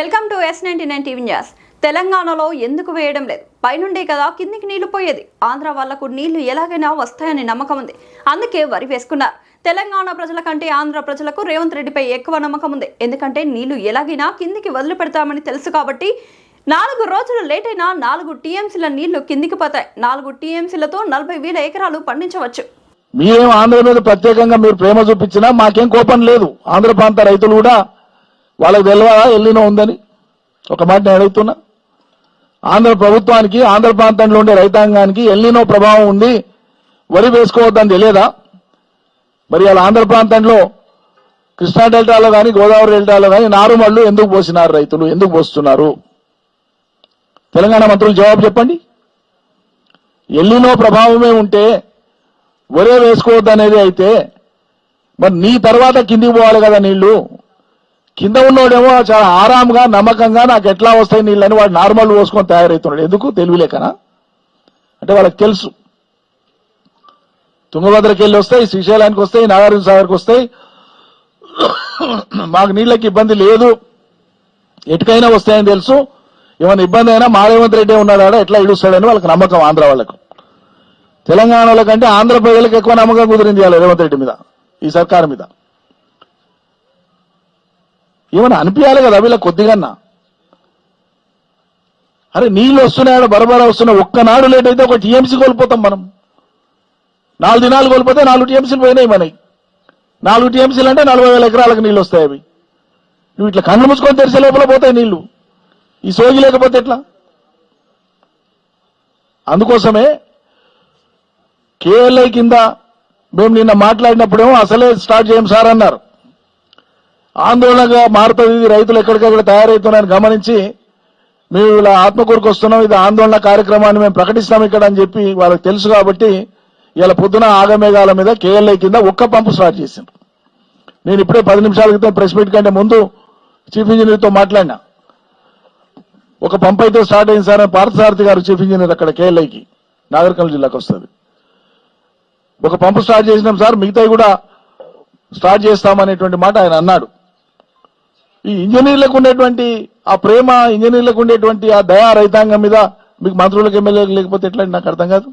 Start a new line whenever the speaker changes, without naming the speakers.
Welcome to S99 TV news. తెలంగాణలో ఎందుకు వేయడం లేదు? పైనుండే కదా కిందికి నీళ్లు పోయేది. ఆంధ్ర వాళ్లకు నీళ్లు ఎలాగైనా వస్తాయని నమ్మకం ఉంది, అందుకే వరి వేసుకున్నారు. తెలంగాణ ప్రజల కంటే ఆంధ్ర ప్రజలకు రేవంత్ రెడ్డిపై ఎక్కువ నమ్మకం ఉంది. ఎందుకంటే నీళ్లు ఎలాగైనా కిందికి వదిలిపెడతామని తెలుసు కాబట్టి 4 రోజులు లేట్ అయినా 4 టీఎంసీల నీళ్లు కిందికి పోతాయి. 4 టీఎంసీలతో 40,000 ఎకరాలు పండించవచ్చు.
మీరేం ఆంధ్ర మీద ప్రత్యేకంగా మీరు ప్రేమ చూపించినా మాకేం కోపం లేదు. ఆంధ్ర ప్రాంత రైతులు కూడా వాళ్ళకి తెలియదా ఎల్లినో ఉందని? ఒక మాట నేను అడుగుతున్నా. ఆంధ్ర ప్రభుత్వానికి ఆంధ్ర ప్రాంతంలో ఉండే రైతాంగానికి ఎల్లినో ప్రభావం ఉంది, వరి వేసుకోవద్దని తెలియదా? మరి అలా ఆంధ్ర ప్రాంతంలో కృష్ణా డెల్టాలో కానీ గోదావరి డెల్టాలో కానీ నారుమళ్లు ఎందుకు పోసినారు? రైతులు ఎందుకు పోస్తున్నారు? తెలంగాణ మంత్రులు జవాబు చెప్పండి. ఎల్లినో ప్రభావమే ఉంటే వరే వేసుకోవద్దు అనేది అయితే మరి నీ తర్వాత కిందికి పోవాలి కదా నీళ్లు. కింద ఉన్నోడేమో చాలా ఆరాంగా నమ్మకంగా నాకు ఎట్లా వస్తాయి నీళ్ళని వాడు నార్మల్ పోసుకొని తయారవుతున్నాడు. ఎందుకు? తెలివిలేకనా? అంటే వాళ్ళకి తెలుసు తుంగభద్రకి వెళ్ళి వస్తాయి, శ్రీశైలానికి వస్తాయి, నాగార్జున సాగర్కి వస్తాయి, మాకు నీళ్ళకి ఇబ్బంది లేదు, ఎటుకైనా వస్తాయని తెలుసు. ఏమైనా ఇబ్బంది అయినా మా రేవంత్ రెడ్డి ఉన్నాడా ఎట్లా ఇడుస్తాడని వాళ్ళకి నమ్మకం. ఆంధ్ర వాళ్ళకు తెలంగాణ కంటే ఆంధ్ర ప్రజలకు ఎక్కువ నమ్మకం కుదిరింది ఇవాళ రేవంత్ రెడ్డి మీద, ఈ సర్కారు మీద. ఏమన్నా అనిపించాలి కదా వీళ్ళ కొద్దిగన్నా. అరే నీళ్లు వస్తున్నాయో బరబరా వస్తున్నాయి, ఒక్కనాడు లేట్ అయితే ఒక టీఎంసీ కోల్పోతాం మనం. 4 దినాలు కోల్పోతే 4 టీఎంసీలు పోయినాయి మనకి. 4 టీఎంసీలు అంటే 40,000 ఎకరాలకు నీళ్లు వస్తాయి. అవి నువ్వు ఇట్లా కళ్ళు మూసుకొని తెరిచే లోపల పోతాయి నీళ్లు. ఈ సోగి లేకపోతే ఎట్లా? అందుకోసమే కేఎల్ఐ కింద మేము నిన్న మాట్లాడినప్పుడేమో అసలే స్టార్ట్ చేయం సార్ అన్నారు. ఆందోళనగా మారుతుంది ఇది, రైతులు ఎక్కడికక్కడ తయారవుతున్నారని గమనించి మేము ఇలా ఆత్మకూరుకు వస్తున్నాం, ఇది ఆందోళన కార్యక్రమాన్ని మేము ప్రకటిస్తాం ఇక్కడ అని చెప్పి వాళ్ళకి తెలుసు. కాబట్టి ఇలా పొద్దున ఆగమేఘాల మీద కేఎల్ఐ కింద ఒక్క పంపు స్టార్ట్ చేశాను. నేను ఇప్పుడే 10 నిమిషాల క్రితం ప్రెస్ మీట్ కంటే ముందు చీఫ్ ఇంజనీర్తో మాట్లాడినా. ఒక పంపు అయితే స్టార్ట్ అయింది సార్ అని పార్థసారథి గారు చీఫ్ ఇంజనీర్ అక్కడ కేఎల్ఐకి నాగర్కర్నూలు జిల్లాకు వస్తుంది. ఒక పంపు స్టార్ట్ చేసినాం సార్, మిగతాయి కూడా స్టార్ట్ చేస్తామనేటువంటి మాట ఆయన అన్నాడు. ఈ ఇంజనీర్లకు ఉండేటువంటి ఆ ప్రేమ, ఇంజనీర్లకు ఉండేటువంటి ఆ దయా రైతాంగం మీద మీకు మంత్రులకు ఎమ్మెల్యేలకు లేకపోతే ఎట్లా నాకు అర్థం కాదు.